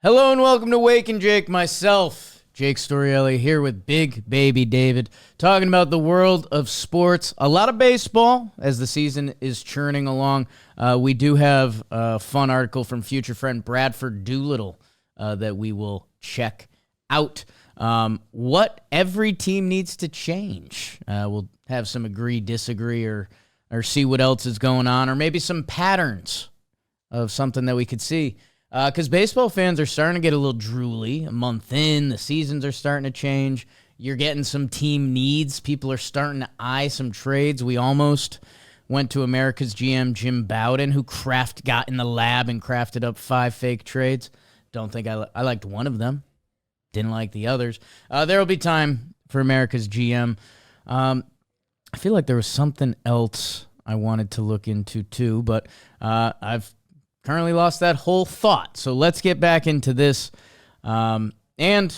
Hello and welcome to Wake and Jake. Myself, Jake Storielli, here with Big Baby David, talking about the world of sports. A lot of baseball as the season is churning along. We do have a fun article from future friend Bradford Doolittle that we will check out. What every team needs to change. We'll have some agree, disagree, or see what else is going on, or maybe some patterns of something that we could see. Because baseball fans are starting to get a little drooly. A month in, the seasons are starting to change. You're getting some team needs. People are starting to eye some trades. We almost went to America's GM, Jim Bowden, who got in the lab and crafted up 5 fake trades. Don't think I liked one of them. Didn't like the others. There will be time for America's GM. I feel like there was something else I wanted to look into too, but I've currently lost that whole thought. So let's get back into this. And,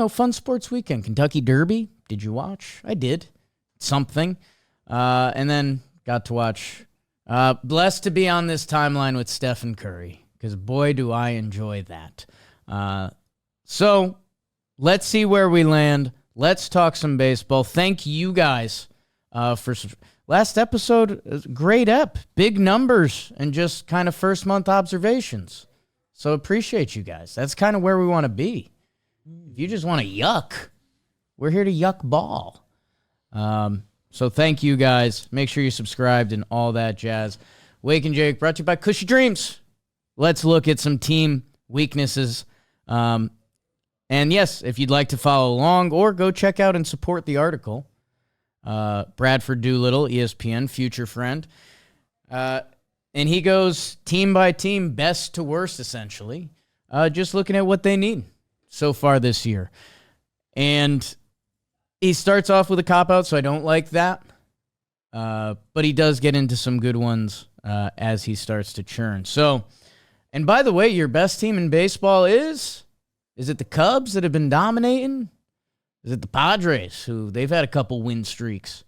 fun sports weekend. Kentucky Derby. Did you watch? I did. Something. And then got to watch. Blessed to be on this timeline with Steph and Curry, because boy, do I enjoy that. So let's see where we land. Let's talk some baseball. Thank you guys for last episode. Great ep, big numbers, and just kind of first month observations. So appreciate you guys. That's kind of where we want to be. If you just want to yuck, we're here to yuck ball. So thank you guys. Make sure you subscribed and all that jazz. Wake and Jake brought to you by Cushy Dreams. Let's look at some team weaknesses. And yes, if you'd like to follow along or go check out and support the article, Bradford Doolittle, ESPN, future friend. And he goes team by team, best to worst, essentially, just looking at what they need so far this year. And he starts off with a cop-out, so I don't like that. But he does get into some good ones as he starts to churn. So, and by the way, your best team in baseball is it the Cubs that have been dominating? Is it the Padres, who they've had a couple win streaks?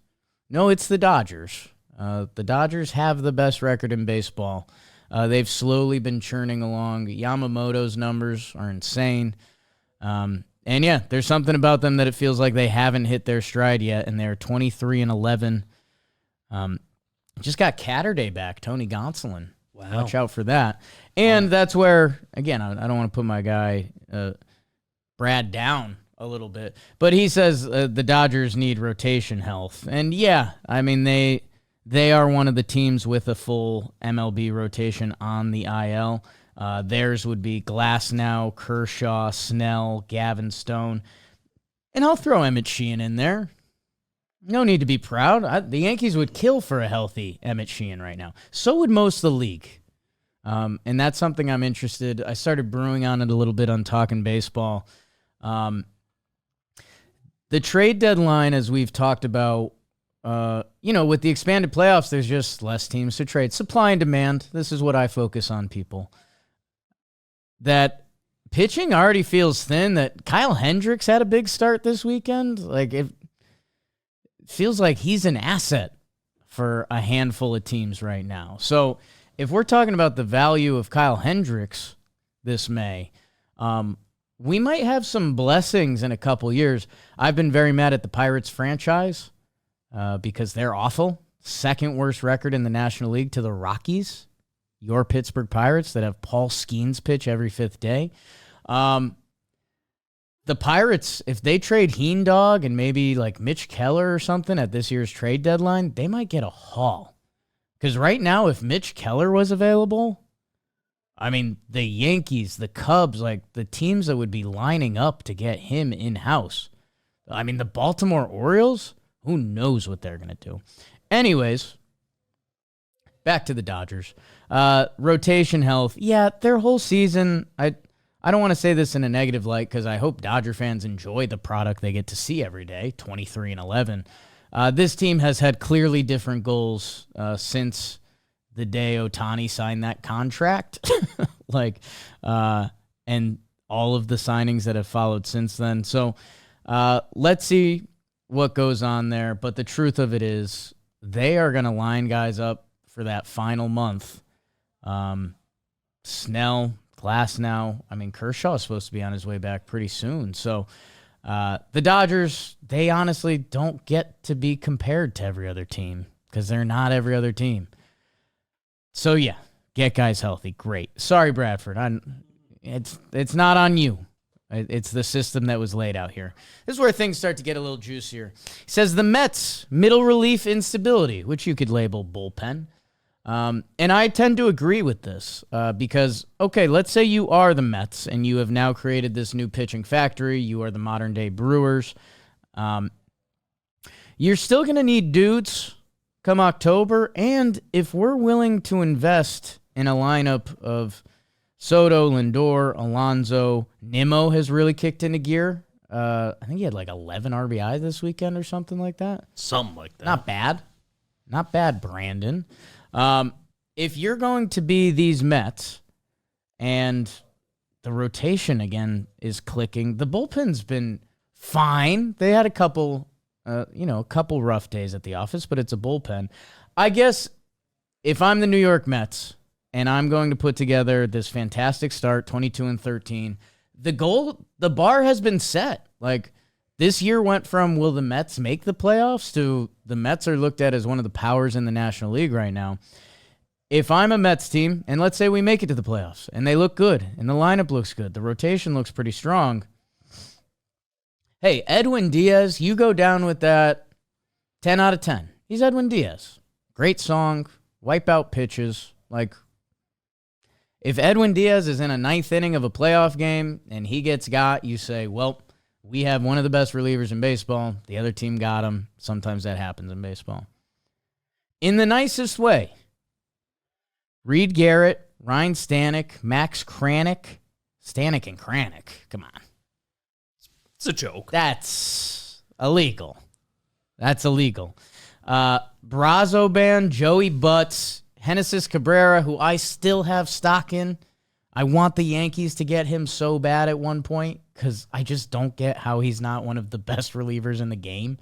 No, it's the Dodgers. The Dodgers have the best record in baseball. They've slowly been churning along. Yamamoto's numbers are insane. And yeah, there's something about them that it feels like they haven't hit their stride yet, and they're 23-11. Just got Catterday back, Tony Gonsolin. Wow. Watch out for that. And that's where, again, I don't want to put my guy Brad down a little bit, but he says the Dodgers need rotation health. And yeah, I mean, they are one of the teams with a full MLB rotation on the IL. Theirs would be Glasnow, Kershaw, Snell, Gavin Stone, and I'll throw Emmett Sheehan in there. No need to be proud. The Yankees would kill for a healthy Emmett Sheehan right now. So would most of the league. And that's something I'm interested. I started brewing on it a little bit on Talking Baseball. The trade deadline, as we've talked about, with the expanded playoffs, there's just less teams to trade. Supply and demand. This is what I focus on, people. That pitching already feels thin. That Kyle Hendricks had a big start this weekend. Like, it feels like he's an asset for a handful of teams right now. So if we're talking about the value of Kyle Hendricks this May, we might have some blessings in a couple years. I've been very mad at the Pirates franchise because they're awful. Second worst record in the National League to the Rockies, your Pittsburgh Pirates, that have Paul Skeens pitch every 5th day. The Pirates, if they trade Heendog and maybe like Mitch Keller or something at this year's trade deadline, they might get a haul. Because right now, if Mitch Keller was available, I mean, the Yankees, the Cubs, like the teams that would be lining up to get him in-house. I mean, the Baltimore Orioles, who knows what they're going to do. Anyways, back to the Dodgers. Rotation health. Yeah, their whole season, I don't want to say this in a negative light because I hope Dodger fans enjoy the product they get to see every day, 23-11. This team has had clearly different goals since the day Ohtani signed that contract, and all of the signings that have followed since then. So let's see what goes on there. But the truth of it is they are going to line guys up for that final month. Snell, Clase now. I mean, Kershaw is supposed to be on his way back pretty soon. So the Dodgers, they honestly don't get to be compared to every other team because they're not every other team. So, yeah, get guys healthy. Great. Sorry, Bradford. It's not on you. It's the system that was laid out here. This is where things start to get a little juicier. He says the Mets, middle relief instability, which you could label bullpen. And I tend to agree with this because, okay, let's say you are the Mets and you have now created this new pitching factory. You are the modern-day Brewers. You're still going to need dudes come October, and if we're willing to invest in a lineup of Soto, Lindor, Alonso, Nimmo has really kicked into gear. I think he had like 11 RBI this weekend or something like that. Something like that. Not bad. Not bad, Brandon. If you're going to be these Mets and the rotation again is clicking, the bullpen's been fine. They had a couple rough days at the office, but it's a bullpen. I guess if I'm the New York Mets and I'm going to put together this fantastic start, 22-13, the bar has been set. Like, this year went from will the Mets make the playoffs to the Mets are looked at as one of the powers in the National League right now. If I'm a Mets team, and let's say we make it to the playoffs, and they look good, and the lineup looks good, the rotation looks pretty strong, hey, Edwin Diaz, you go down with that 10 out of 10. He's Edwin Diaz. Great song, wipeout pitches. Like, if Edwin Diaz is in a ninth inning of a playoff game and he gets got, you say, well, we have one of the best relievers in baseball. The other team got him. Sometimes that happens in baseball. In the nicest way, Reed Garrett, Ryan Stanek, Max Kranick. Stanek and Kranick. Come on. It's a joke. That's illegal. That's illegal. Brazoban, Joey Butts, Genesis Cabrera, who I still have stock in. I want the Yankees to get him so bad at one point because I just don't get how he's not one of the best relievers in the game.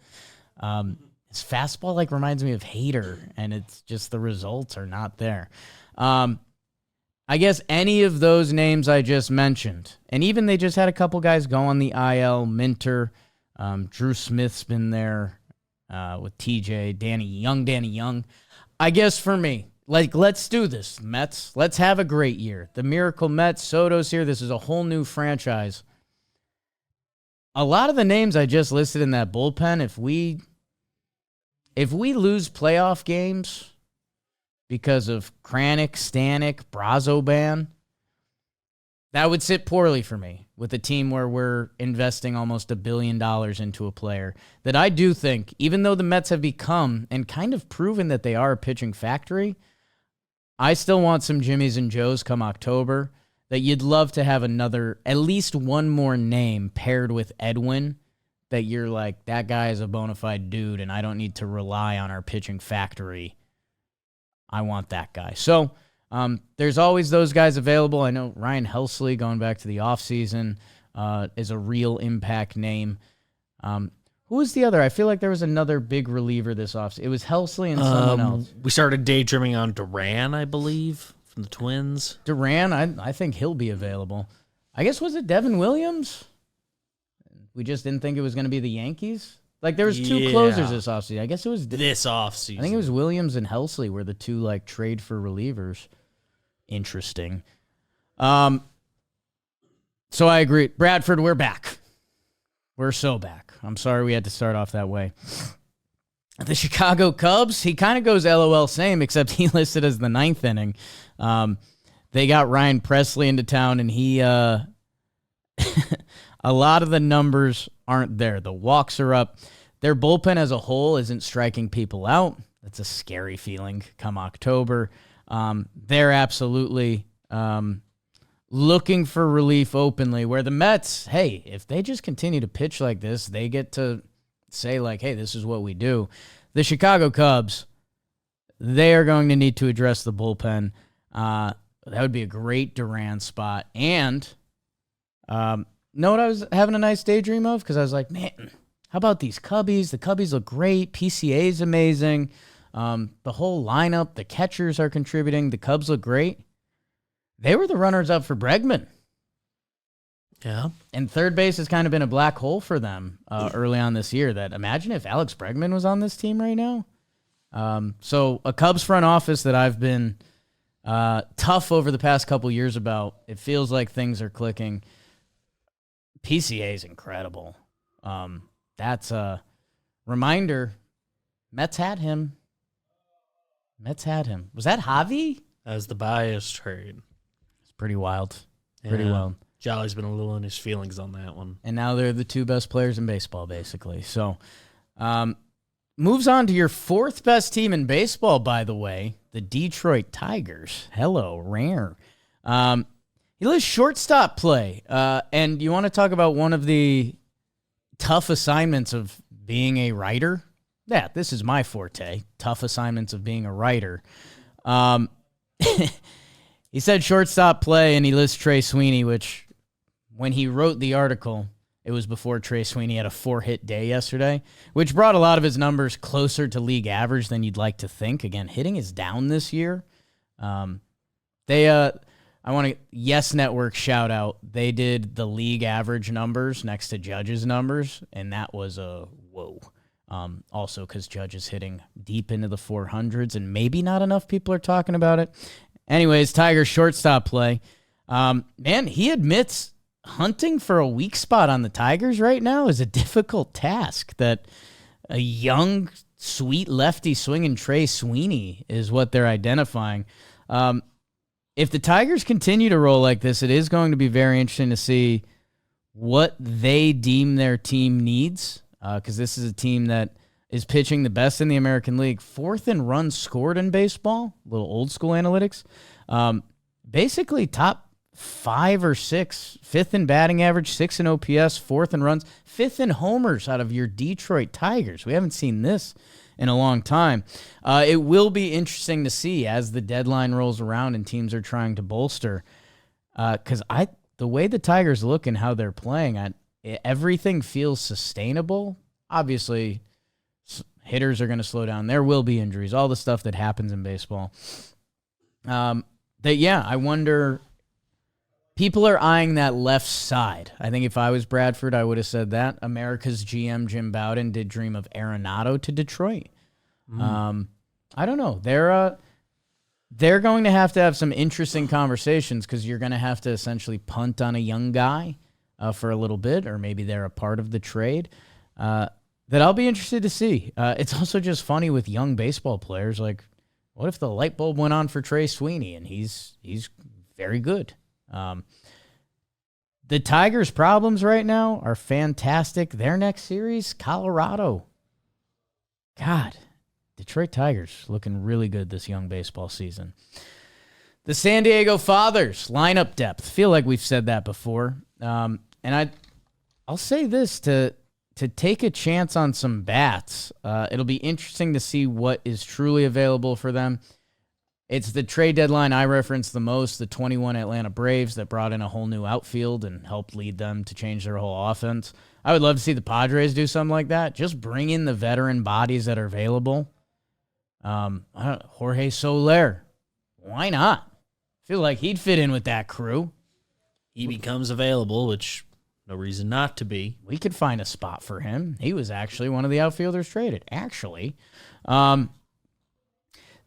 His fastball reminds me of Hader, and it's just the results are not there. I guess any of those names I just mentioned, and even they just had a couple guys go on the IL, Minter, Drew Smith's been there with TJ, Danny Young. I guess for me, let's do this, Mets. Let's have a great year. The Miracle Mets, Soto's here. This is a whole new franchise. A lot of the names I just listed in that bullpen, if we lose playoff games because of Kranick, Stanek, Brazoban, that would sit poorly for me with a team where we're investing almost $1 billion into a player that I do think, even though the Mets have become and kind of proven that they are a pitching factory, I still want some Jimmies and Joes come October that you'd love to have at least one more name paired with Edwin that you're like, that guy is a bona fide dude and I don't need to rely on our pitching factory. I want that guy. So there's always those guys available. I know Ryan Helsley, going back to the offseason, is a real impact name. Who was the other? I feel like there was another big reliever this offseason. It was Helsley and someone else. We started daydreaming on Duran, I believe, from the Twins. Duran, I think he'll be available. I guess, was it Devin Williams? We just didn't think it was going to be the Yankees? There was two closers this offseason. I guess it was this offseason. I think it was Williams and Helsley were the two trade for relievers. Interesting. So I agree. Bradford, we're back. We're so back. I'm sorry we had to start off that way. The Chicago Cubs, he kind of goes LOL same, except he listed as the ninth inning. They got Ryan Presley into town, and he a lot of the numbers aren't there. The walks are up. Their bullpen as a whole isn't striking people out. That's a scary feeling come October. They're absolutely looking for relief openly, where the Mets, hey, if they just continue to pitch like this, they get to say, hey, this is what we do. The Chicago Cubs, they are going to need to address the bullpen. That would be a great Duran spot. And know what I was having a nice daydream of? Because I was like, man, how about these Cubbies? The Cubbies look great. PCA is amazing. The whole lineup, the catchers are contributing. The Cubs look great. They were the runners-up for Bregman. Yeah. And third base has kind of been a black hole for them early on this year. That imagine if Alex Bregman was on this team right now. So a Cubs front office that I've been tough over the past couple years about. It feels like things are clicking. PCA is incredible. That's a reminder. Mets had him. Was that Javi? That was the bias trade. It's pretty wild. Pretty wild. Jolly's been a little in his feelings on that one. And now they're the two best players in baseball, basically. So, moves on to your fourth best team in baseball, by the way, the Detroit Tigers. Hello, rare. He lists shortstop play. And you want to talk about one of the tough assignments of being a writer? Yeah, this is my forte. Tough assignments of being a writer. He said shortstop play, and he lists Trey Sweeney, which when he wrote the article, it was before Trey Sweeney had a 4-hit day yesterday, which brought a lot of his numbers closer to league average than you'd like to think. Again, hitting is down this year. I want to Yes Network shout out. They did the league average numbers next to Judge's numbers, and that was a whoa. Also because Judge is hitting deep into the 400s, and maybe not enough people are talking about it. Anyways, Tigers shortstop play. Man, he admits hunting for a weak spot on the Tigers right now is a difficult task. That a young, sweet lefty swinging Trey Sweeney is what they're identifying. If the Tigers continue to roll like this, it is going to be very interesting to see what they deem their team needs, because this is a team that is pitching the best in the American League. Fourth in runs scored in baseball, a little old school analytics. Basically top 5 or 6, fifth in batting average, 6th in OPS, fourth in runs, fifth in homers out of your Detroit Tigers. We haven't seen this in a long time. It will be interesting to see as the deadline rolls around and teams are trying to bolster. Because the way the Tigers look and how they're playing, everything feels sustainable. Obviously, hitters are going to slow down. There will be injuries, all the stuff that happens in baseball. I wonder. People are eyeing that left side. I think if I was Bradford, I would have said that. America's GM, Jim Bowden, did dream of Arenado to Detroit. I don't know. They're going to have some interesting conversations because you're going to have to essentially punt on a young guy for a little bit, or maybe they're a part of the trade. That I'll be interested to see. It's also just funny with young baseball players. Like, what if the light bulb went on for Trey Sweeney and he's very good? The Tigers' problems right now are fantastic. Their next series, Colorado. God, Detroit Tigers looking really good this young baseball season. The San Diego Fathers, lineup depth. Feel like we've said that before. And I'll say this to take a chance on some bats. It'll be interesting to see what is truly available for them. It's the trade deadline I reference the most, the 21 Atlanta Braves that brought in a whole new outfield and helped lead them to change their whole offense. I would love to see the Padres do something like that. Just bring in the veteran bodies that are available. Jorge Soler. Why not? I feel like he'd fit in with that crew. He becomes available, which no reason not to be. We could find a spot for him. He was actually one of the outfielders traded. Actually.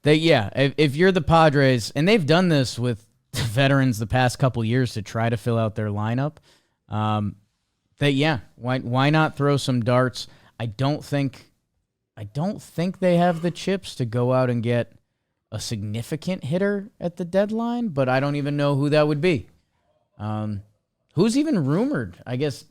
If you're the Padres, and they've done this with veterans the past couple years to try to fill out their lineup, why not throw some darts? I don't think they have the chips to go out and get a significant hitter at the deadline, but I don't even know who that would be. Who's even rumored? I guess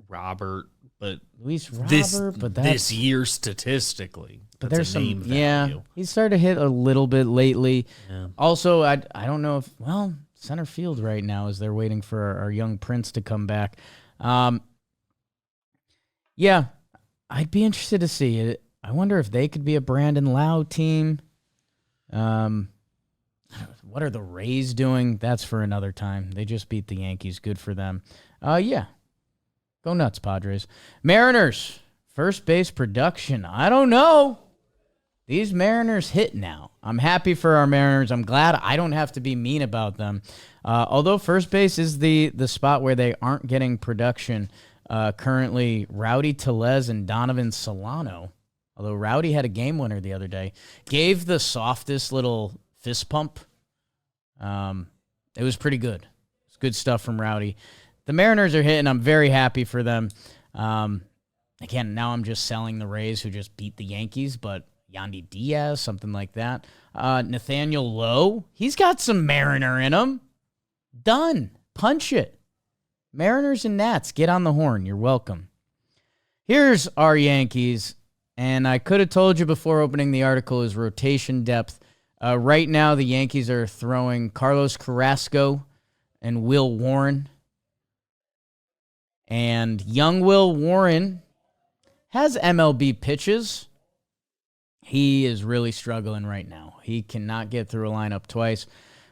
Robert, but Luis Robert, but that's this year statistically. But there's some name value. He's started to hit a little bit lately. Yeah. Also, I don't know if center field right now as they're waiting for our young Prince to come back. I'd be interested to see it. I wonder if they could be a Brandon Lau team. What are the Rays doing? That's for another time. They just beat the Yankees. Good for them. Go nuts, Padres. Mariners, first base production. I don't know. these Mariners hit now. I'm happy for our Mariners. I'm glad I don't have to be mean about them. Although first base is the spot where they aren't getting production. Currently, Rowdy Tellez and Donovan Solano. Although Rowdy had a game winner the other day. Gave the softest little fist pump. It was pretty good. It's good stuff from Rowdy. The Mariners are hitting. I'm very happy for them. Again, now I'm just selling the Rays who just beat the Yankees, but Yandy Diaz, something like that. Nathaniel Lowe, he's got some Mariner in him. Done. Punch it. Mariners and Nats, get on the horn. You're welcome. Here's our Yankees, and I could have told you before opening the article is rotation depth. Right now, the Yankees are throwing Carlos Carrasco and Will Warren. And young Will Warren has MLB pitches. He is really struggling right now. He cannot get through a lineup twice.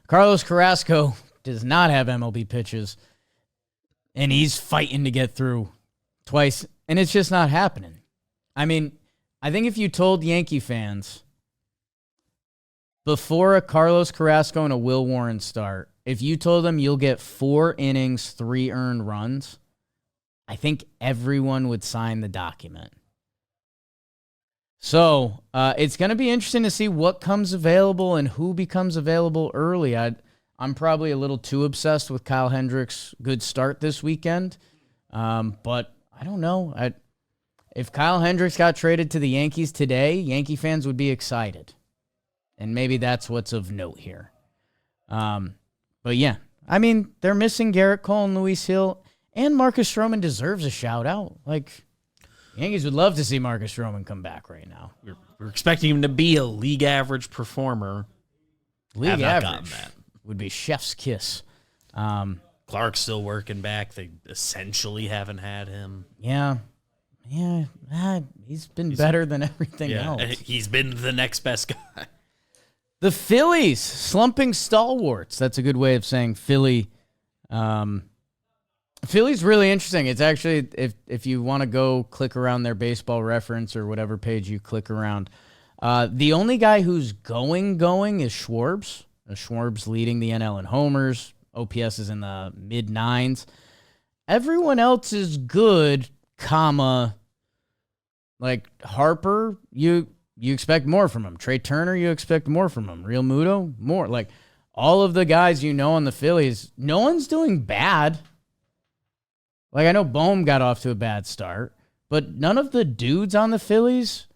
Carlos Carrasco does not have MLB pitches, and he's fighting to get through twice, and it's just not happening. I mean, I think if you told Yankee fans before a Carlos Carrasco and a Will Warren start, if you told them you'll get 4 innings, 3 earned runs, I think everyone would sign the document. So it's going to be interesting to see what comes available and who becomes available early. I'm probably a little too obsessed with Kyle Hendricks' good start this weekend. But I don't know. If Kyle Hendricks got traded to the Yankees today, Yankee fans would be excited. And maybe that's what's of note here. But yeah, I mean, they're missing Garrett Cole and Luis Hill, and Marcus Stroman deserves a shout out. Like, Yankees would love to see Marcus Stroman come back right now. We're expecting him to be a league average performer. League average would be chef's kiss. Clark's still working back. They essentially haven't had him. Yeah, he's been better than everything else. He's been the next best guy. The Phillies, slumping stalwarts. That's a good way of saying Philly. Philly's really interesting. It's actually, if you want to go click around their baseball reference or whatever page you click around, the only guy who's going is Schwarbs. Schwarbs leading the NL in homers. OPS is in the mid-9s. Everyone else is good, like Harper, you expect more from him. Trey Turner, you expect more from him. Real Muto, more. Like, all of the guys you know on the Phillies, no one's doing bad. Like, I know Bohm got off to a bad start, but none of the dudes on the Phillies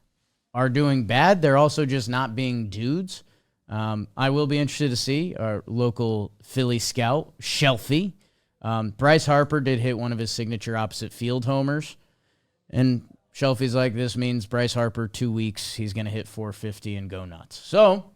are doing bad. They're also just not being dudes. I will be interested to see our local Philly scout, Shelfie. Bryce Harper did hit one of his signature opposite field homers, and Shelfie's like, this means Bryce Harper 2 weeks, he's going to hit 450 and go nuts. So,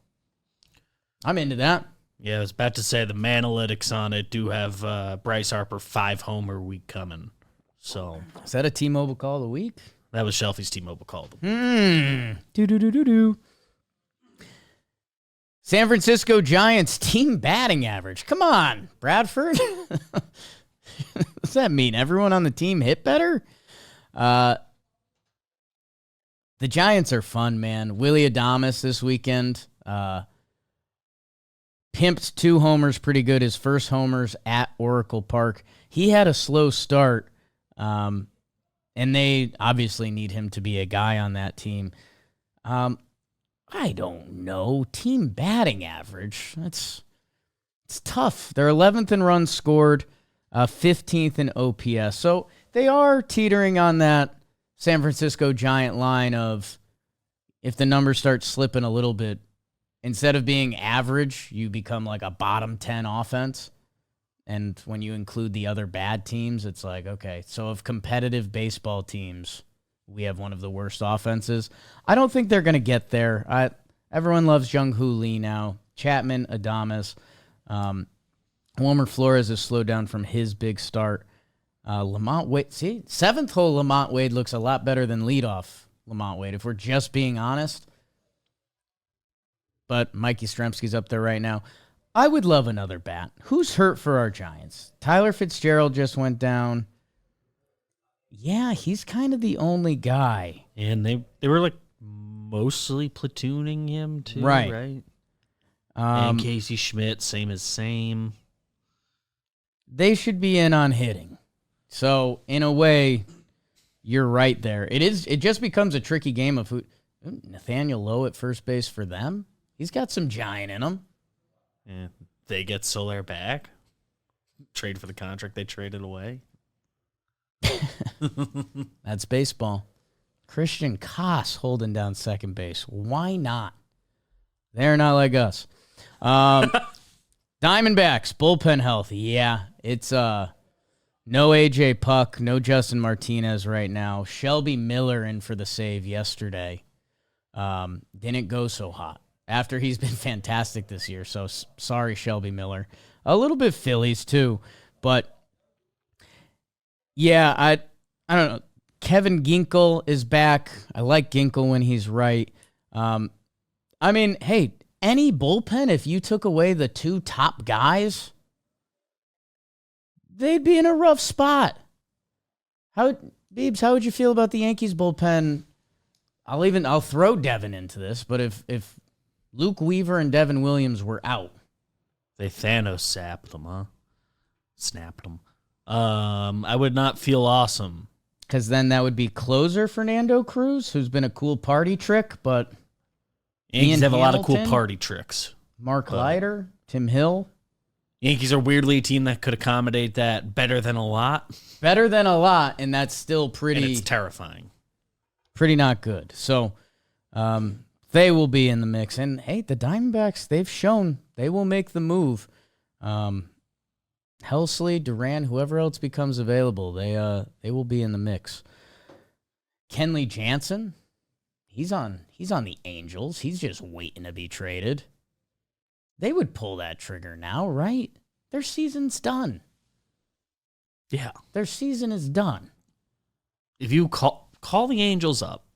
I'm into that. Yeah, I was about to say the Manalytics on it do have Bryce Harper 5-homer week coming. So is that a T-Mobile call of the week? That was Shelfie's T-Mobile call of the week. San Francisco Giants team batting average. Come on, Bradford. What's that mean? Everyone on the team hit better? The Giants are fun, man. Willie Adames this weekend. Pimped 2 homers pretty good. His first homers at Oracle Park. He had a slow start, and they obviously need him to be a guy on that team. I don't know. Team batting average. It's tough. They're 11th in runs scored, 15th in OPS. So they are teetering on that San Francisco Giant line of, if the numbers start slipping a little bit, instead of being average, you become like a bottom 10 offense. And when you include the other bad teams, it's like, okay, so of competitive baseball teams, we have one of the worst offenses. I don't think they're going to get there. Everyone loves Jung-Hoo Lee now. Chapman, Adames. Wilmer Flores has slowed down from his big start. Lamont Wade, see, 7th hole Lamont Wade looks a lot better than leadoff Lamont Wade, if we're just being honest. But Mikey Stremski's up there right now. I would love another bat. Who's hurt for our Giants? Tyler Fitzgerald just went down. Yeah, he's kind of the only guy. And they were like mostly platooning him too, Right. right? And Casey Schmidt, same as same. They should be in on hitting. So, in a way, you're right there. It just becomes a tricky game of who. Nathaniel Lowe at first base for them? He's got some giant in him. Yeah, they get Soler back. Trade for the contract they traded away. That's baseball. Christian Koss holding down second base. Why not? They're not like us. Diamondbacks, bullpen health. Yeah, it's no AJ Puck, no Justin Martinez right now. Shelby Miller in for the save yesterday. Didn't go so hot after he's been fantastic this year. So sorry, Shelby Miller. A little bit Phillies too, but yeah, I don't know. Kevin Ginkel is back. I like Ginkel when he's right. I mean, hey, any bullpen, if you took away the two top guys, they'd be in a rough spot. Beebs, how would you feel about the Yankees bullpen? I'll throw Devin into this, but if Luke Weaver and Devin Williams were out. They Thanos sapped them, huh? Snapped them. I would not feel awesome. Because then that would be closer Fernando Cruz, who's been a cool party trick, but Yankees have a lot of cool Hamilton, party tricks. Mark Leiter, Tim Hill. Yankees are weirdly a team that could accommodate that better than a lot. Better than a lot, and that's still pretty. And it's terrifying. Pretty not good. So they will be in the mix. And, hey, the Diamondbacks, they've shown they will make the move. Helsley, Duran, whoever else becomes available, they will be in the mix. Kenley Jansen, he's on the Angels. He's just waiting to be traded. They would pull that trigger now, right? Their season's done. Yeah. Their season is done. If you call the Angels up,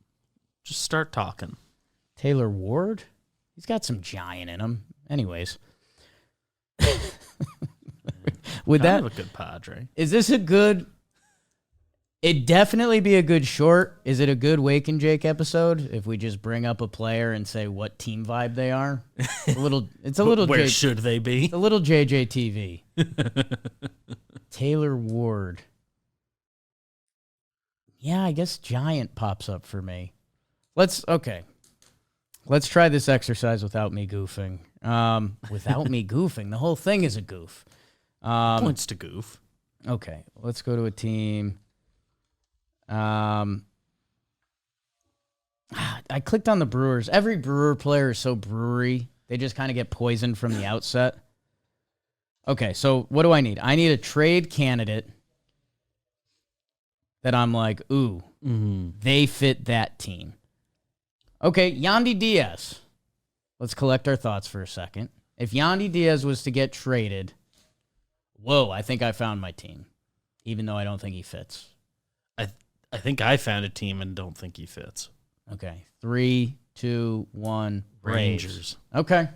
just start talking. Taylor Ward, he's got some giant in him. Anyways. Would kind that of a good Padre? Is this a good? It'd definitely be a good short. Is it a good Wake and Jake episode if we just bring up a player and say what team vibe they are? It's a little. Where should they be? A little JJTV. Taylor Ward. Yeah, I guess giant pops up for me. Let's try this exercise without me goofing. Without me goofing, the whole thing is a goof. Points to goof. Okay, let's go to a team. I clicked on the Brewers. Every Brewer player is so brewery. They just kind of get poisoned from the outset. Okay, so what do I need? I need a trade candidate that I'm like, ooh, they fit that team. Okay, Yandy Diaz. Let's collect our thoughts for a second. If Yandy Diaz was to get traded, whoa, I think I found my team, even though I don't think he fits. I think I found a team and don't think he fits. Okay, 3, 2, 1. Braves. Rangers. Okay.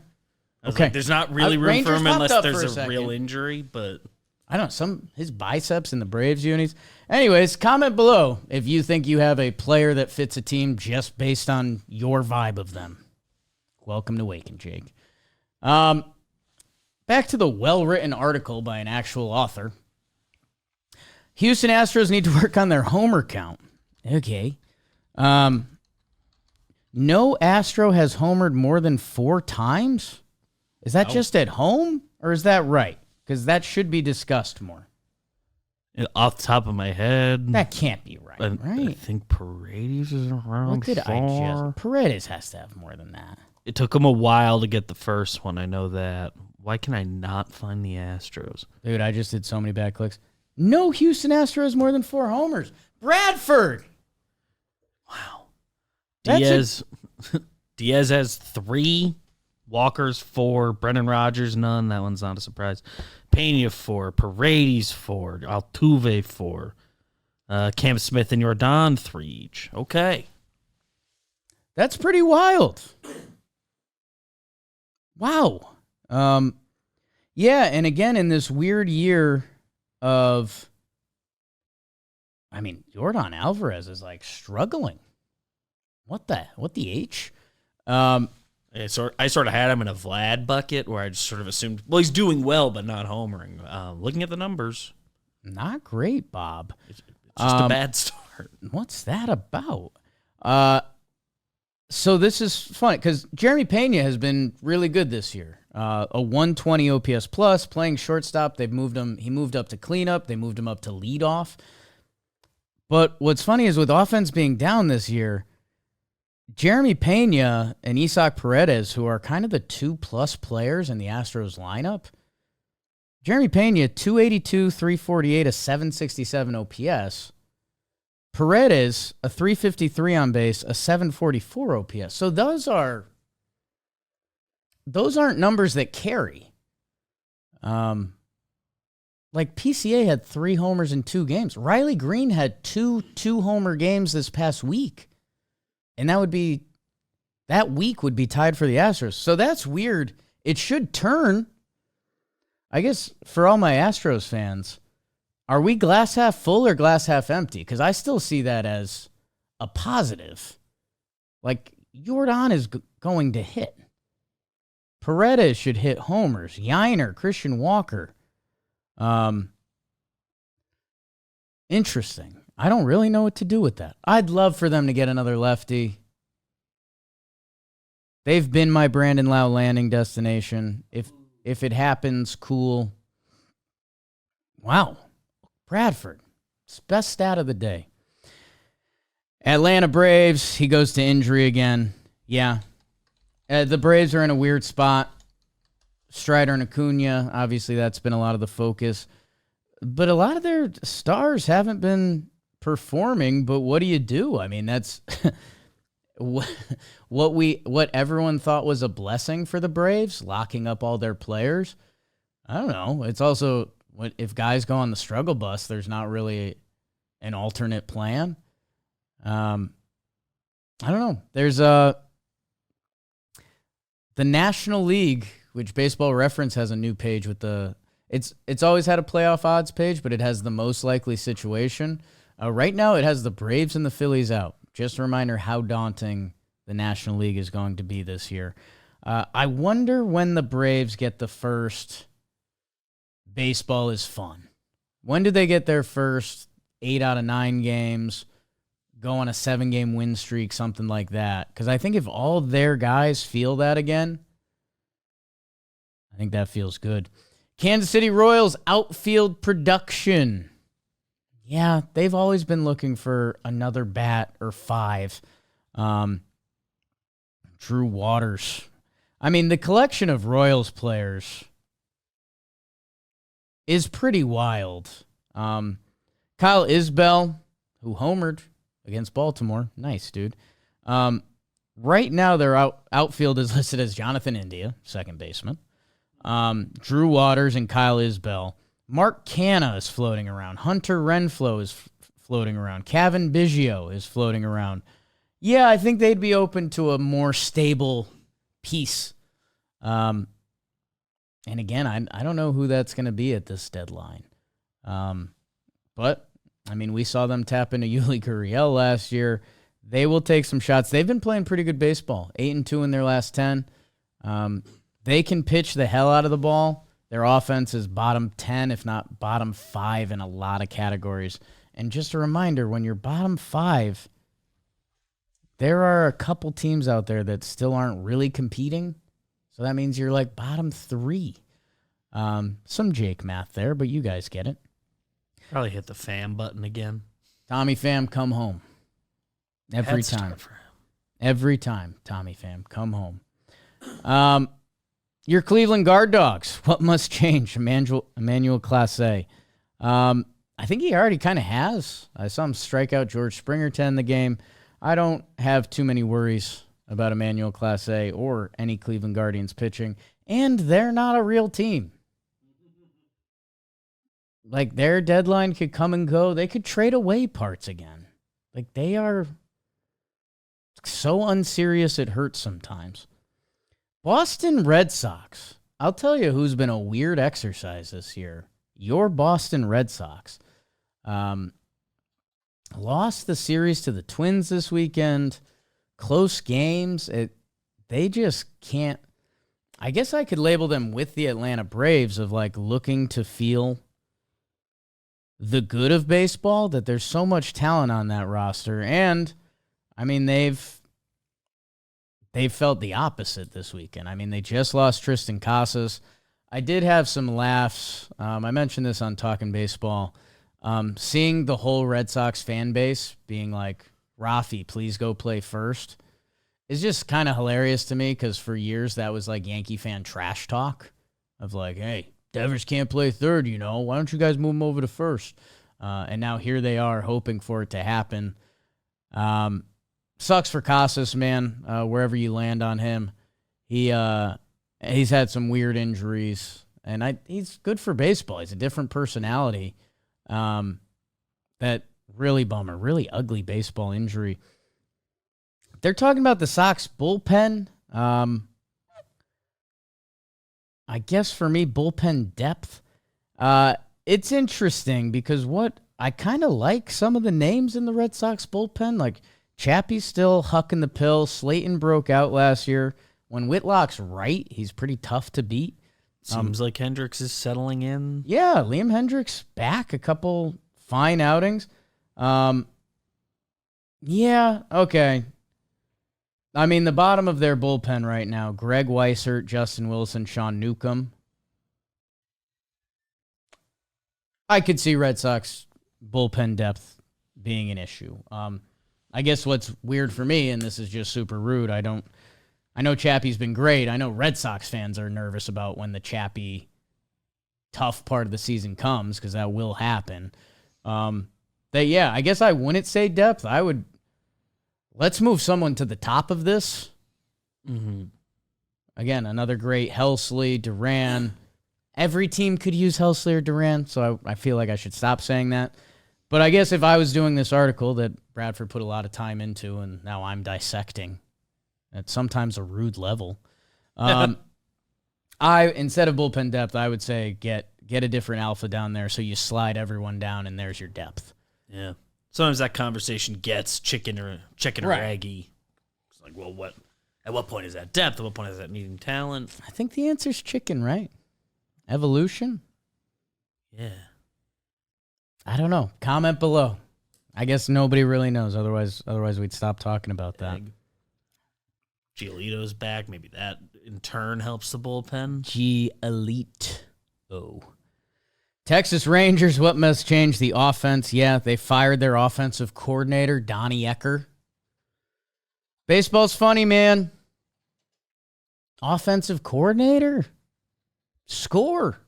Like, there's not really room Rangers for him popped unless up there's for a a real second. injury, but I don't know, his biceps in the Braves unis. Anyways, comment below if you think you have a player that fits a team just based on your vibe of them. Welcome to Wake and Jake. Back to the well-written article by an actual author. Houston Astros need to work on their homer count. Okay. No Astro has homered more than 4 times? Is that just at home, or is that right? Because that should be discussed more. off the top of my head, That can't be right, I right? think Paredes is around What did 4. I just... Paredes has to have more than that. It took him a while to get the first one. I know that. Why can I not find the Astros? Dude, I just did so many bad clicks. No Houston Astros has more than 4 homers. Bradford! Wow. That's Diaz has 3. Walker's 4. Brendan Rodgers, none. That one's not a surprise. Pena 4. Paredes 4. Altuve 4. Cam Smith and Yordan 3 each. Okay. That's pretty wild. Wow. Yeah, and again, in this weird year of, I mean, Yordan Alvarez is like struggling. What the H? I sort of had him in a Vlad bucket where I just sort of assumed, well, he's doing well, but not homering. Looking at the numbers, Not great, Bob. it's just a bad start. What's that about? So this is funny because Jeremy Pena has been really good this year. A 120 OPS plus, playing shortstop. He moved up to cleanup. They moved him up to leadoff. But what's funny is with offense being down this year, Jeremy Pena and Isaac Paredes, who are kind of the 2+ players in the Astros lineup. Jeremy Pena, 282, 348, a 767 OPS. Paredes, a 353 on base, a 744 OPS. So those aren't numbers that carry. Like PCA had 3 homers in 2 games. Riley Green had 2 2-homer games this past week. And that week would be tied for the Astros. So that's weird. It should turn. I guess for all my Astros fans, are we glass half full or glass half empty? Because I still see that as a positive. Like, Yordan is going to hit. Paredes should hit homers. Yiner, Christian Walker. Interesting. I don't really know what to do with that. I'd love for them to get another lefty. They've been my Brandon Lau landing destination. If it happens, cool. Wow. Bradford. It's best stat of the day. Atlanta Braves. He goes to injury again. Yeah. The Braves are in a weird spot. Strider and Acuna, obviously that's been a lot of the focus. But a lot of their stars haven't been performing, but what do you do? I mean, that's what everyone thought was a blessing for the Braves, locking up all their players. I don't know. It's also, if guys go on the struggle bus, there's not really an alternate plan. I don't know. There's the National League, which Baseball Reference has a new page with it's always had a playoff odds page, but it has the most likely situation. Right now, it has the Braves and the Phillies out. Just a reminder how daunting the National League is going to be this year. I wonder when the Braves get the first baseball is fun. When do they get their first 8 out of 9 games, go on a 7-game win streak, something like that? Because I think if all their guys feel that again, I think that feels good. Kansas City Royals outfield production. Yeah, they've always been looking for another bat or 5. Drew Waters. I mean, the collection of Royals players is pretty wild. Kyle Isbell, who homered against Baltimore. Nice, dude. Right now, their outfield is listed as Jonathan India, second baseman. Drew Waters and Kyle Isbell. Mark Canha is floating around. Hunter Renfroe is floating around. Kevin Biggio is floating around. Yeah, I think they'd be open to a more stable piece. And again, I don't know who that's going to be at this deadline. But, I mean, we saw them tap into Yuli Gurriel last year. They will take some shots. They've been playing pretty good baseball. 8-2 in their last 10. They can pitch the hell out of the ball. Their offense is bottom 10, if not bottom 5 in a lot of categories. And just a reminder, when you're bottom 5, there are a couple teams out there that still aren't really competing. So that means you're like bottom 3. Some Jake math there, but you guys get it. Probably hit the Pham button again. Tommy Pham, come home. Every time. Every time, Tommy Pham, come home. Your Cleveland Guard Dogs. What must change? Emmanuel Clase. I think he already kind of has. I saw him strike out George Springer to end the game. I don't have too many worries about Emmanuel Clase or any Cleveland Guardians pitching, and they're not a real team. Like, their deadline could come and go. They could trade away parts again. Like, they are so unserious it hurts sometimes. Boston Red Sox. I'll tell you who's been a weird exercise this year. Your Boston Red Sox. Lost the series to the Twins this weekend. close games. They just can't. I guess I could label them with the Atlanta Braves of like looking to feel the good of baseball, that there's so much talent on that roster. And I mean, they've felt the opposite this weekend. I mean, they just lost Tristan Casas. I did have some laughs. I mentioned this on Talking Baseball. Seeing the whole Red Sox fan base being like, Rafi, please go play first, is just kind of hilarious to me, because for years that was like Yankee fan trash talk of like, hey, Devers can't play third, why don't you guys move him over to first? And now here they are hoping for it to happen. Sucks for Casas, man, wherever you land on him. He's had some weird injuries, and he's good for baseball. He's a different personality. That really bummer, really ugly baseball injury. They're talking about the Sox bullpen. I guess for me, bullpen depth. It's interesting because I kind of like some of the names in the Red Sox bullpen. Like Chappie's still hucking the pill. Slayton broke out last year. When Whitlock's right, he's pretty tough to beat. Seems like Hendricks is settling in. Yeah, Liam Hendricks back, a couple fine outings. Yeah, okay. I mean, the bottom of their bullpen right now, Greg Weissert, Justin Wilson, Sean Newcomb. I could see Red Sox bullpen depth being an issue. I guess what's weird for me, and this is just super rude, I know Chappie's been great. I know Red Sox fans are nervous about when the Chappie tough part of the season comes, because that will happen. I guess I wouldn't say depth. Let's move someone to the top of this. Mm-hmm. Again, another great Helsley, Duran. Every team could use Helsley or Duran, so I feel like I should stop saying that. But I guess if I was doing this article that Bradford put a lot of time into, and now I'm dissecting at sometimes a rude level, instead of bullpen depth, I would say get a different alpha down there, so you slide everyone down, and there's your depth. Yeah. Sometimes that conversation gets chicken or eggy. It's like, well, at what point is that depth? At what point is that needing talent? I think the answer's chicken, right? Evolution? Yeah. I don't know. Comment below. I guess nobody really knows. Otherwise we'd stop talking about that. Giolito's back. Maybe that in turn helps the bullpen. Elite. Oh. Texas Rangers, what must change? The offense. Yeah, they fired their offensive coordinator, Donnie Ecker. Baseball's funny, man. Offensive coordinator? Score.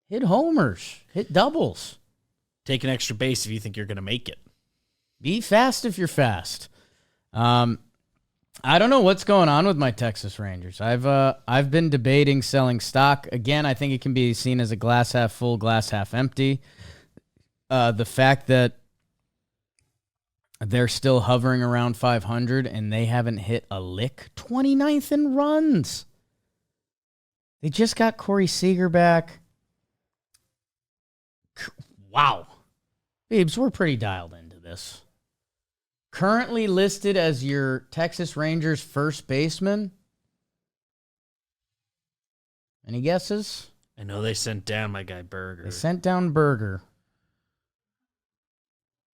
Hit homers. Hit doubles. Take an extra base if you think you're going to make it. Be fast if you're fast. I don't know what's going on with my Texas Rangers. I've been debating selling stock. Again, I think it can be seen as a glass half full, glass half empty. The fact that they're still hovering around 500 and they haven't hit a lick. 29th in runs. They just got Corey Seager back. Wow. Babes, we're pretty dialed into this. Currently listed as your Texas Rangers first baseman. Any guesses? I know they sent down my guy Berger. They sent down Berger.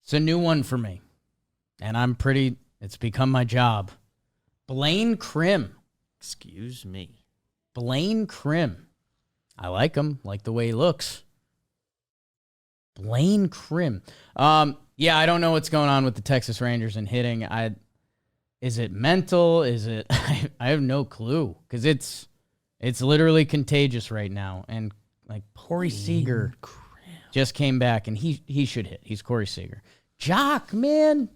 It's a new one for me. And it's become my job. Blaine Crim. Excuse me. Blaine Crim. I like him. Like the way he looks. Blaine Crim. Yeah, I don't know what's going on with the Texas Rangers and hitting. Is it mental? Is it? I have no clue, because it's literally contagious right now. And like Corey Seager just came back, and he should hit. He's Corey Seager. Jock, man.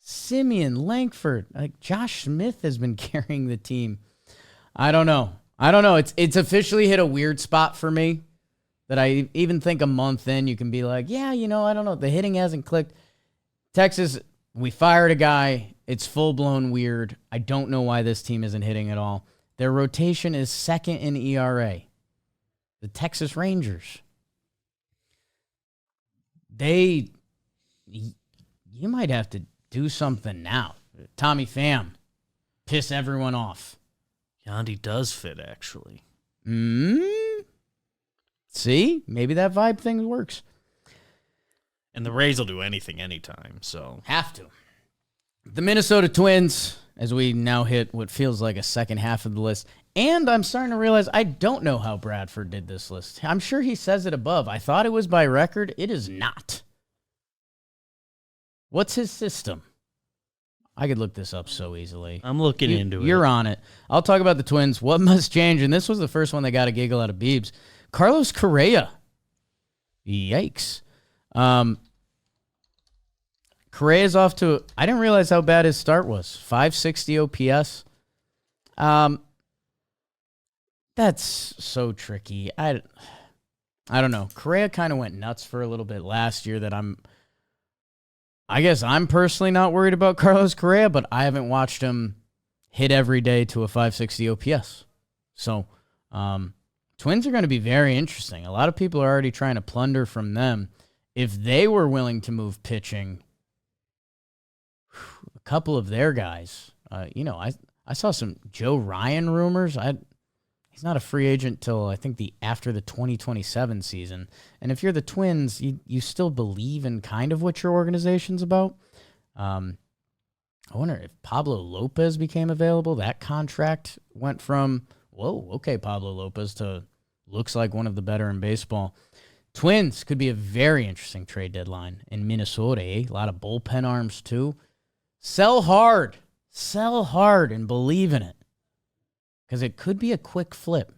Simeon, Langford, like Josh Smith has been carrying the team. I don't know. It's officially hit a weird spot for me. That I even think a month in, you can be like, yeah, I don't know. The hitting hasn't clicked. Texas, we fired a guy. It's full-blown weird. I don't know why this team isn't hitting at all. Their rotation is second in ERA. The Texas Rangers. You might have to do something now. Tommy Pham, piss everyone off. Yandy does fit, actually. See? Maybe that vibe thing works. And the Rays will do anything anytime, so. Have to. The Minnesota Twins, as we now hit what feels like a second half of the list. And I'm starting to realize I don't know how Bradford did this list. I'm sure he says it above. I thought it was by record. It is not. What's his system? I could look this up so easily. I'm looking into it. You're on it. I'll talk about the Twins. What must change? And this was the first one that got a giggle out of Beebs. Carlos Correa. Yikes. Correa's off to... I didn't realize how bad his start was. 560 OPS. That's so tricky. I don't know. Correa kind of went nuts for a little bit last year that I guess I'm personally not worried about Carlos Correa, but I haven't watched him hit every day to a 560 OPS. So, Twins are going to be very interesting. A lot of people are already trying to plunder from them. If they were willing to move pitching, a couple of their guys, I saw some Joe Ryan rumors. He's not a free agent till I think after the 2027 season. And if you're the Twins, you still believe in kind of what your organization's about. I wonder if Pablo Lopez became available. That contract went from, Pablo Lopez to looks like one of the better in baseball. Twins could be a very interesting trade deadline in Minnesota. A lot of bullpen arms too. Sell hard and believe in it. Because it could be a quick flip.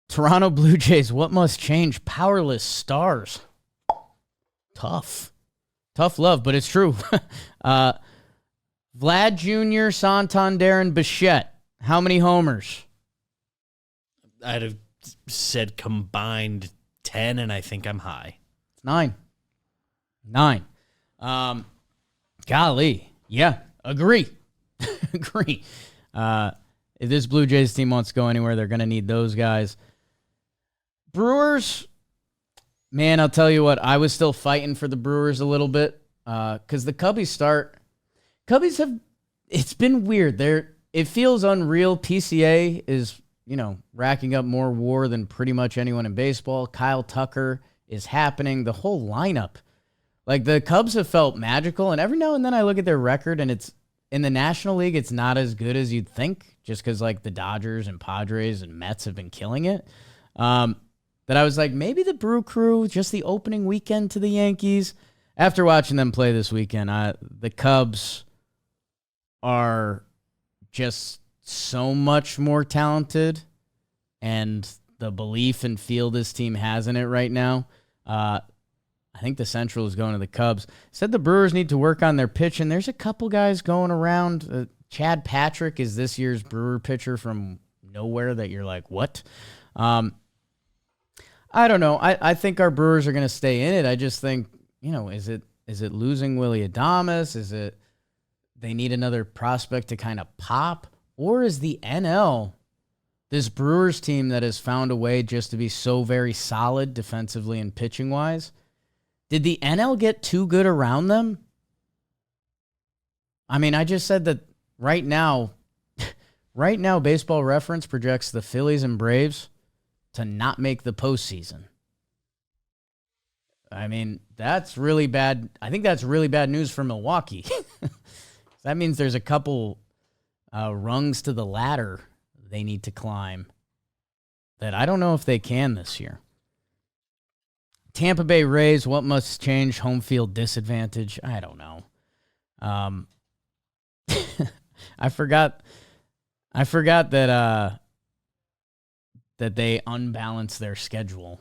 Toronto Blue Jays, what must change? Powerless stars. Tough love, but it's true. Vlad Jr., Santander, and Bichette. How many homers? I'd have said combined 10, and I think I'm high. 9. Golly. Yeah, agree. If this Blue Jays team wants to go anywhere, they're going to need those guys. Brewers, man, I'll tell you what, I was still fighting for the Brewers a little bit because the Cubbies have, it's been weird. It feels unreal. PCA is, racking up more WAR than pretty much anyone in baseball. Kyle Tucker is happening. The whole lineup. Like, the Cubs have felt magical, and every now and then I look at their record, and it's, in the National League, it's not as good as you'd think, just because, like, the Dodgers and Padres and Mets have been killing it. That I was like, maybe the Brew Crew, just the opening weekend to the Yankees. After watching them play this weekend, the Cubs are just so much more talented, and the belief and feel this team has in it right now, I think the Central is going to the Cubs. Said the Brewers need to work on their pitch, and there's a couple guys going around. Chad Patrick is this year's Brewer pitcher from nowhere that you're like, what? I don't know. I think our Brewers are going to stay in it. I just think, is it losing Willie Adames? Is it they need another prospect to kind of pop? Or is the NL this Brewers team that has found a way just to be so very solid defensively and pitching-wise? Did the NL get too good around them? I mean, I just said that right now, Baseball Reference projects the Phillies and Braves to not make the postseason. I mean, that's really bad. I think that's really bad news for Milwaukee. That means there's a couple rungs to the ladder they need to climb that I don't know if they can this year. Tampa Bay Rays, what must change? Home field disadvantage? I don't know. I forgot that they unbalance their schedule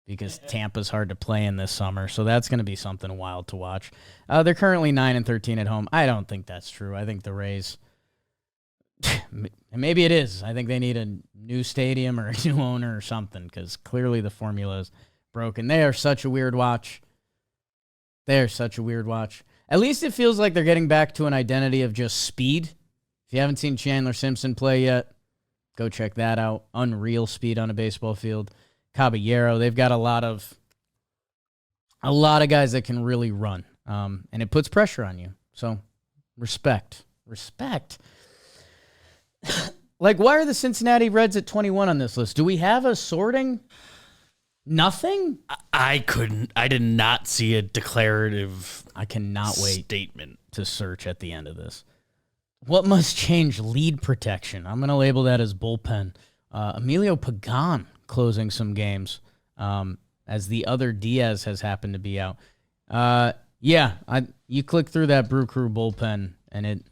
because Tampa's hard to play in this summer, so that's going to be something wild to watch. They're currently 9-13 at home. I don't think that's true. I think the Rays, maybe it is. I think they need a new stadium or a new owner or something because clearly the formula is broken. They are such a weird watch. At least it feels like they're getting back to an identity of just speed. If you haven't seen Chandler Simpson play yet, go check that out. Unreal speed on a baseball field. Caballero, they've got a lot of guys that can really run. And it puts pressure on you. So, respect. Like, why are the Cincinnati Reds at 21 on this list? Do we have a sorting? Nothing? I did not see a declarative I cannot wait statement to search at the end of this. What must change? Lead protection. I'm going to label that as bullpen. Emilio Pagan closing some games as the other Diaz has happened to be out. You click through that Brew Crew bullpen, and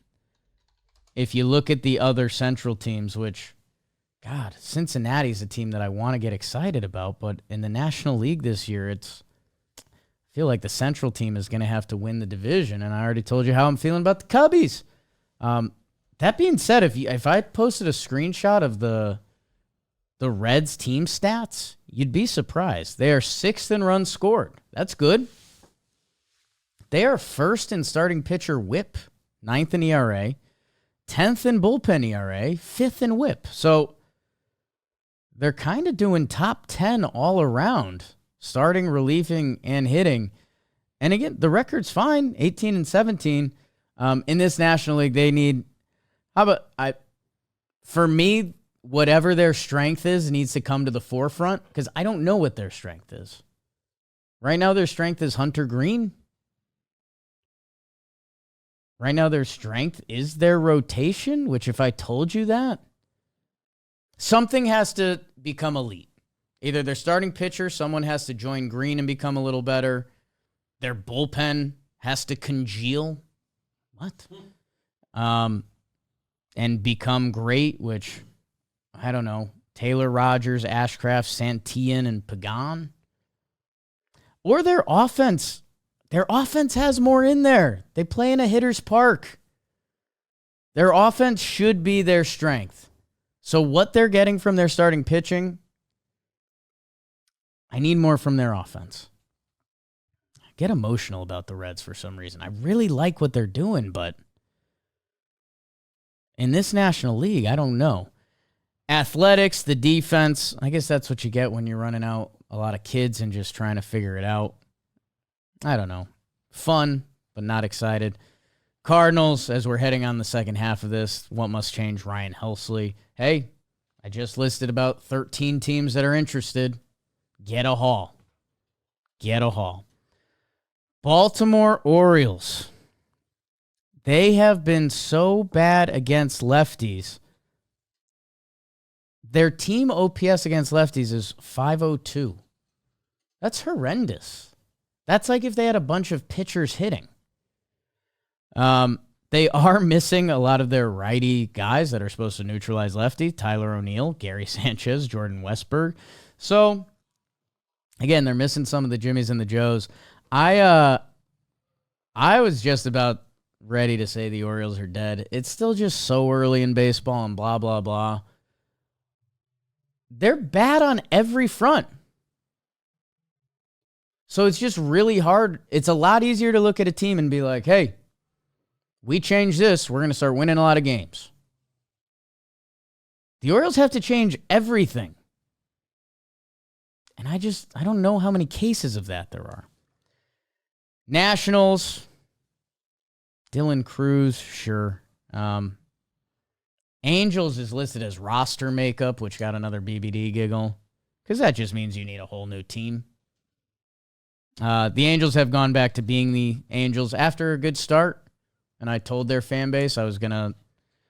if you look at the other Central teams, which, God, Cincinnati's a team that I want to get excited about, but in the National League this year, I feel like the Central team is going to have to win the division, and I already told you how I'm feeling about the Cubbies. That being said, if I posted a screenshot of the Reds team stats, you'd be surprised. They are 6th in runs scored. That's good. They are 1st in starting pitcher WHIP, 9th in ERA, 10th in bullpen ERA, 5th in WHIP. So they're kind of doing top 10 all around, starting, relieving, and hitting. And again, the record's fine, 18 and 17. In this National League, they need, for me, whatever their strength is needs to come to the forefront, because I don't know what their strength is. Right now, their strength is Hunter Green. Right now, their strength is their rotation, which if I told you that, something has to become elite. Either their starting pitcher, someone has to join Green and become a little better. Their bullpen has to congeal. What? And become great, which, I don't know, Taylor Rogers, Ashcraft, Santillan, and Pagan. Or their offense. Their offense has more in there. They play in a hitter's park. Their offense should be their strength. So what they're getting from their starting pitching, I need more from their offense. I get emotional about the Reds for some reason. I really like what they're doing, but in this National League, I don't know. Athletics, the defense, I guess that's what you get when you're running out a lot of kids and just trying to figure it out. I don't know. Fun, but not excited. Cardinals, as we're heading on the second half of this, what must change? Ryan Helsley. Hey, I just listed about 13 teams that are interested. Get a haul. Baltimore Orioles. They have been so bad against lefties. Their team OPS against lefties is .502. That's horrendous. That's like if they had a bunch of pitchers hitting. They are missing a lot of their righty guys that are supposed to neutralize lefty. Tyler Oneil, Gary Sanchez, Jordan Westberg. So, again, they're missing some of the Jimmies and the Joes. I was just about ready to say the Orioles are dead. It's still just so early in baseball and blah, blah, blah. They're bad on every front. So it's just really hard. It's a lot easier to look at a team and be like, hey, we change this, we're going to start winning a lot of games. The Orioles have to change everything. And I don't know how many cases of that there are. Nationals, Dylan Cruz, sure. Angels is listed as roster makeup, which got another BBD giggle, because that just means you need a whole new team. The Angels have gone back to being the Angels after a good start. And I told their fan base I was gonna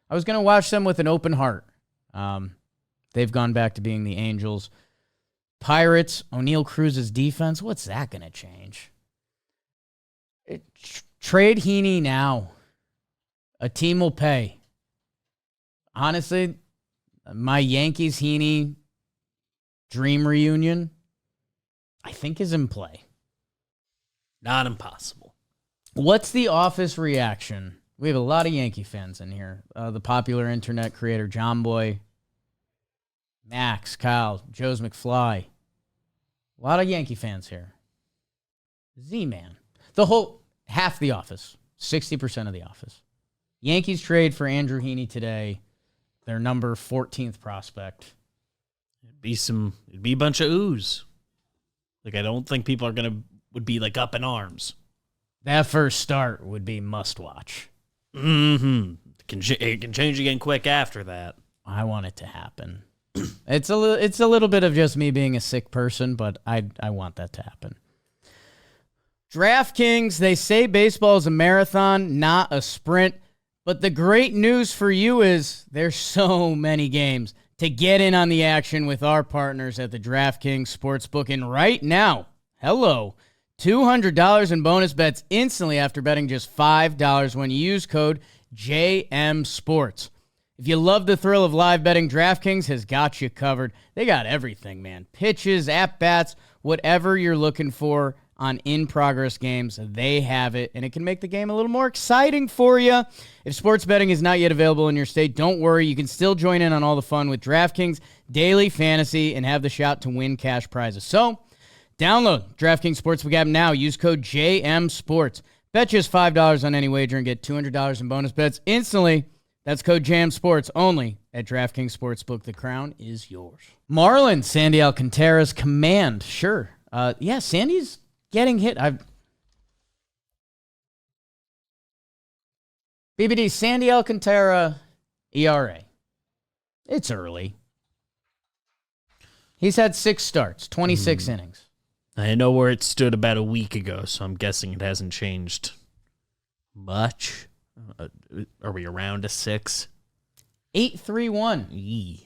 watch them with an open heart. They've gone back to being the Angels. Pirates, Oneil Cruz's defense. What's that gonna change? Trade Heaney now. A team will pay. Honestly, my Yankees Heaney dream reunion, I think, is in play. Not impossible. What's the office reaction? We have a lot of Yankee fans in here. The popular internet creator, John Boy, Max, Kyle, Joe's McFly. A lot of Yankee fans here. Z-Man. Half the office. 60% of the office. Yankees trade for Andrew Heaney today. Their number 14th prospect. It'd be a bunch of oohs. Like, I don't think people would be like up in arms. That first start would be must watch. Mm-hmm. It can change again quick after that. I want it to happen. It's a little bit of just me being a sick person, but I want that to happen. DraftKings, they say baseball is a marathon, not a sprint. But the great news for you is there's so many games to get in on the action with our partners at the DraftKings Sportsbook. And right now, $200 in bonus bets instantly after betting just $5 when you use code JMSports. If you love the thrill of live betting, DraftKings has got you covered. They got everything, man. Pitches, at-bats, whatever you're looking for on in-progress games, they have it, and it can make the game a little more exciting for you. If sports betting is not yet available in your state, don't worry. You can still join in on all the fun with DraftKings Daily Fantasy and have the shot to win cash prizes. So, download DraftKings Sportsbook app now. Use code JMSports. Bet just $5 on any wager and get $200 in bonus bets instantly. That's code JMSports only at DraftKings Sportsbook. The crown is yours. Marlins, Sandy Alcantara's command. Sure. Yeah, Sandy's getting hit. BBD, Sandy Alcantara, ERA. It's early. He's had 6 starts, 26 innings. I know where it stood about a week ago, so I'm guessing it hasn't changed much. Are we around a 6? 8.31.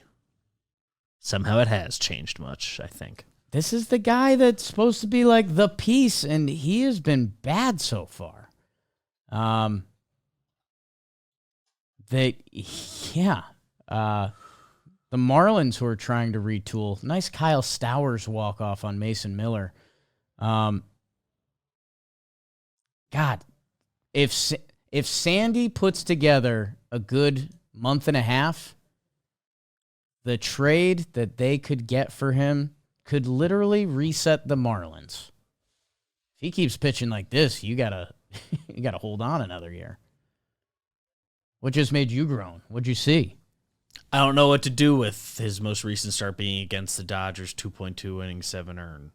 Somehow it has changed much, I think. This is the guy that's supposed to be like the piece, and he has been bad so far. The Marlins who are trying to retool. Nice Kyle Stowers walk-off on Mason Miller. God, if Sandy puts together a good month and a half, the trade that they could get for him could literally reset the Marlins. If he keeps pitching like this, you gotta hold on another year. What just made you groan? What'd you see? I don't know what to do with his most recent start being against the Dodgers, 2.2 innings, 7 earned.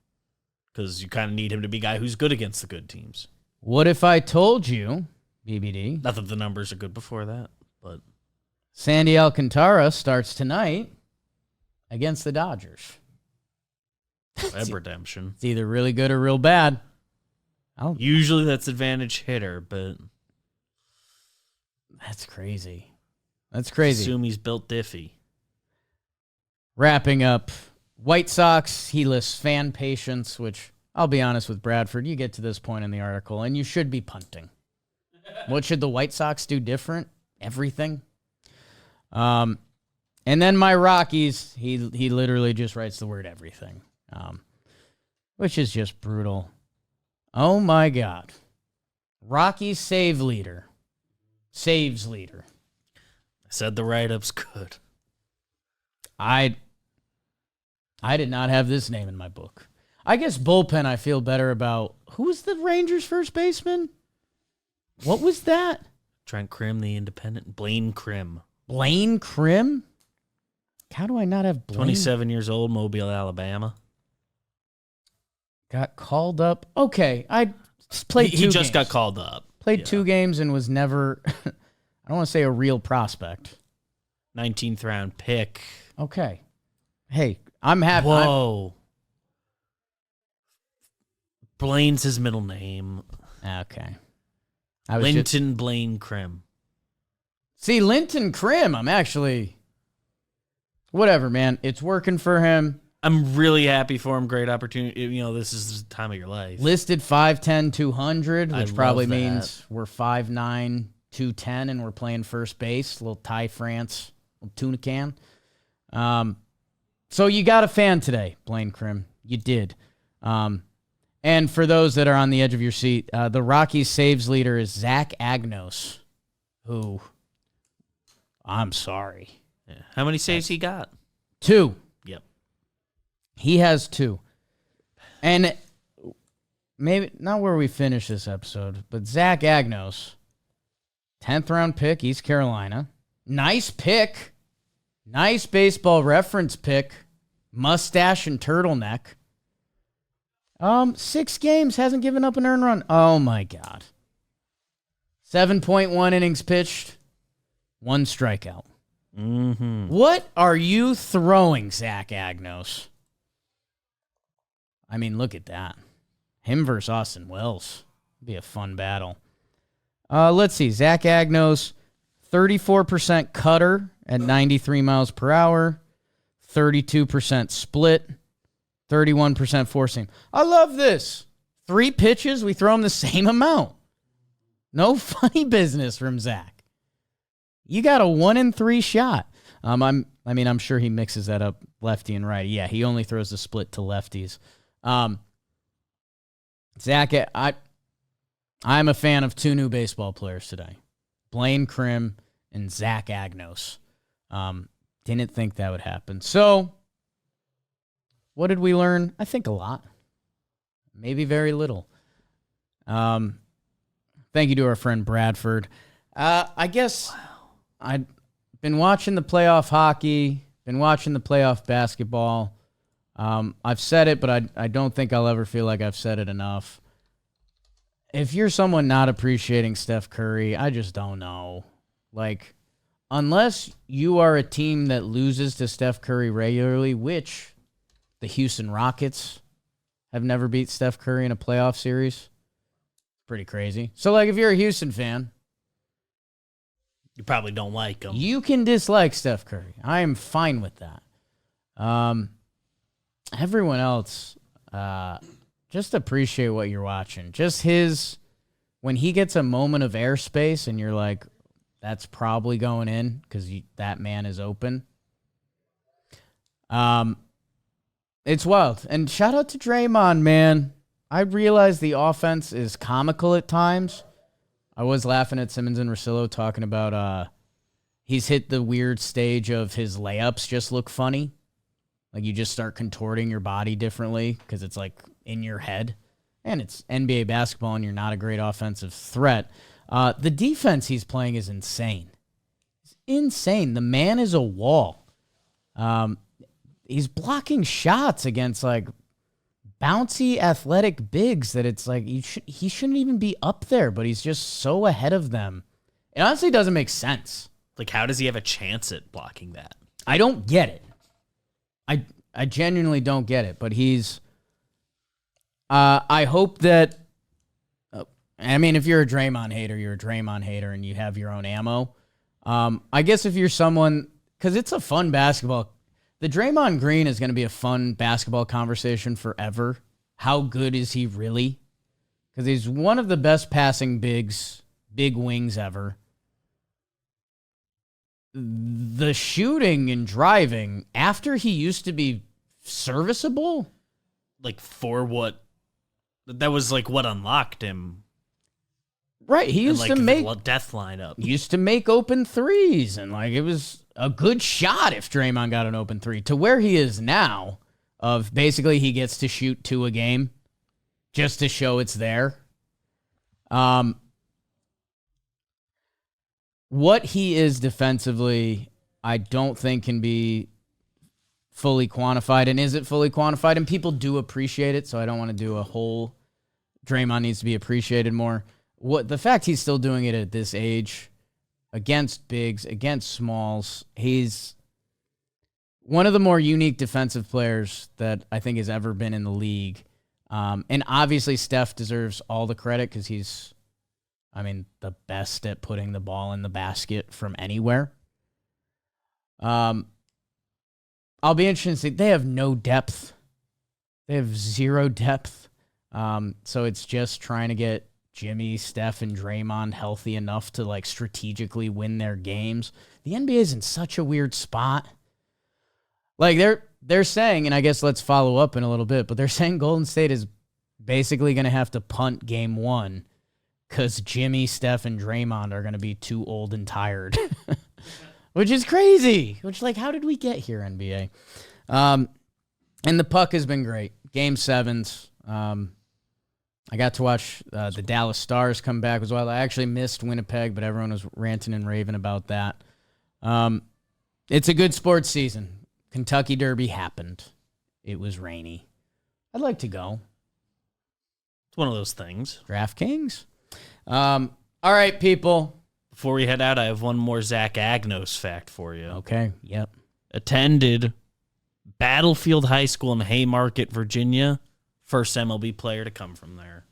Because you kind of need him to be a guy who's good against the good teams. What if I told you, BBD? Not that the numbers are good before that, but Sandy Alcantara starts tonight against the Dodgers. web redemption. It's either really good or real bad. Usually that's advantage hitter, but that's crazy. That's crazy. Assume he's built diffy. Wrapping up, White Sox, he lists fan patience, which I'll be honest with Bradford, you get to this point in the article, and you should be punting. What should the White Sox do different? Everything. And then my Rockies, he literally just writes the word everything, which is just brutal. Oh, my God. Rockies saves leader. I said the write-up's good. I did not have this name in my book. I guess bullpen I feel better about. Who was the Rangers' first baseman? What was that? Trent Krim, the independent. Blaine Krim. Blaine Krim? How do I not have Blaine? 27 years old, Mobile, Alabama. Got called up. Okay, I played two He just games. got called up. Played 2 games and was never, I don't want to say a real prospect. 19th round pick. Okay. Hey, I'm happy. Whoa. Blaine's his middle name. Okay. Linton Blaine Krim. See, Linton Krim, I'm actually, whatever, man. It's working for him. I'm really happy for him. Great opportunity. You know, this is the time of your life. Listed 5'10", 200, which probably love that. means we're 5'9", 210, and we're playing first base. A little Ty France, little tuna can. So you got a fan today, Blaine Krim. You did. And for those that are on the edge of your seat, the Rockies saves leader is Zach Agnos, who, I'm sorry. Yeah. How many saves he got? 2. Yep. He has 2. And maybe not where we finish this episode, but Zach Agnos, 10th round pick, East Carolina. Nice pick. Nice Baseball Reference pick. Mustache and turtleneck. 6 games, hasn't given up an earned run. Oh my God. 7.1 innings pitched, 1 strikeout. Mm-hmm. What are you throwing, Zach Agnos? I mean, look at that. Him versus Austin Wells. Be a fun battle. Let's see. Zach Agnos, 34% cutter at 93 miles per hour, 32% split, 31% four seam. I love this. 3 pitches, we throw him the same amount. No funny business from Zach. You got a 1 in 3 shot. I'm sure he mixes that up lefty and righty. Yeah, he only throws the split to lefties. Zach, I'm a fan of 2 new baseball players today. Blaine Crim and Zach Agnos. Didn't think that would happen. So, what did we learn? I think a lot. Maybe very little. Thank you to our friend Bradford. I guess I've been watching the playoff hockey, been watching the playoff basketball. I've said it, but I don't think I'll ever feel like I've said it enough. If you're someone not appreciating Steph Curry, I just don't know. Like, unless you are a team that loses to Steph Curry regularly, which the Houston Rockets have never beat Steph Curry in a playoff series. Pretty crazy. So, like, if you're a Houston fan, You probably don't like him. you can dislike Steph Curry. I am fine with that. Everyone else, just appreciate what you're watching. Just when he gets a moment of airspace and you're like, that's probably going in because that man is open. It's wild. And shout out to Draymond, man. I realize the offense is comical at times. I was laughing at Simmons and Russillo talking about he's hit the weird stage of his layups just look funny. Like you just start contorting your body differently because it's like in your head. And it's NBA basketball and you're not a great offensive threat. The defense he's playing is insane. It's insane. The man is a wall. He's blocking shots against like bouncy athletic bigs that it's like he shouldn't even be up there, but he's just so ahead of them. It honestly doesn't make sense. Like, how does he have a chance at blocking that? I don't get it. I genuinely don't get it, but he's I hope that if you're a Draymond hater, you're a Draymond hater and you have your own ammo. I guess if you're someone, because it's a fun basketball, the Draymond Green is going to be a fun basketball conversation forever. How good is he really? Because he's one of the best passing big wings ever. The shooting and driving, after he used to be serviceable. Like, for what? That was like what unlocked him. Right, he used to make death lineup. Used to make open threes, and like it was a good shot if Draymond got an open three. To where he is now, of basically he gets to shoot 2 a game, just to show it's there. What he is defensively, I don't think can be fully quantified. And is it fully quantified? And people do appreciate it, so I don't want to do a whole Draymond needs to be appreciated more. The fact he's still doing it at this age, against bigs, against smalls, he's one of the more unique defensive players that I think has ever been in the league. And obviously Steph deserves all the credit because he's, the best at putting the ball in the basket from anywhere. I'll be interested to see. They have no depth. They have 0 depth. So it's just trying to get Jimmy, Steph, and Draymond healthy enough to like strategically win their games. The NBA is in such a weird spot. Like they're saying, and I guess let's follow up in a little bit, but they're saying Golden State is basically going to have to punt game 1 because Jimmy, Steph, and Draymond are going to be too old and tired, which is crazy. Which, like, how did we get here, NBA? And the puck has been great. Game 7s. I got to watch the Dallas Stars come back as well. I actually missed Winnipeg, but everyone was ranting and raving about that. It's a good sports season. Kentucky Derby happened. It was rainy. I'd like to go. It's one of those things. DraftKings. All right, people. Before we head out, I have one more Zach Agnos fact for you. Okay. Yep. Attended Battlefield High School in Haymarket, Virginia. First MLB player to come from there.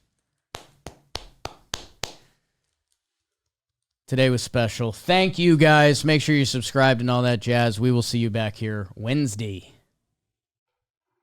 Today was special. Thank you, guys. Make sure you're subscribed and all that jazz. We will see you back here Wednesday.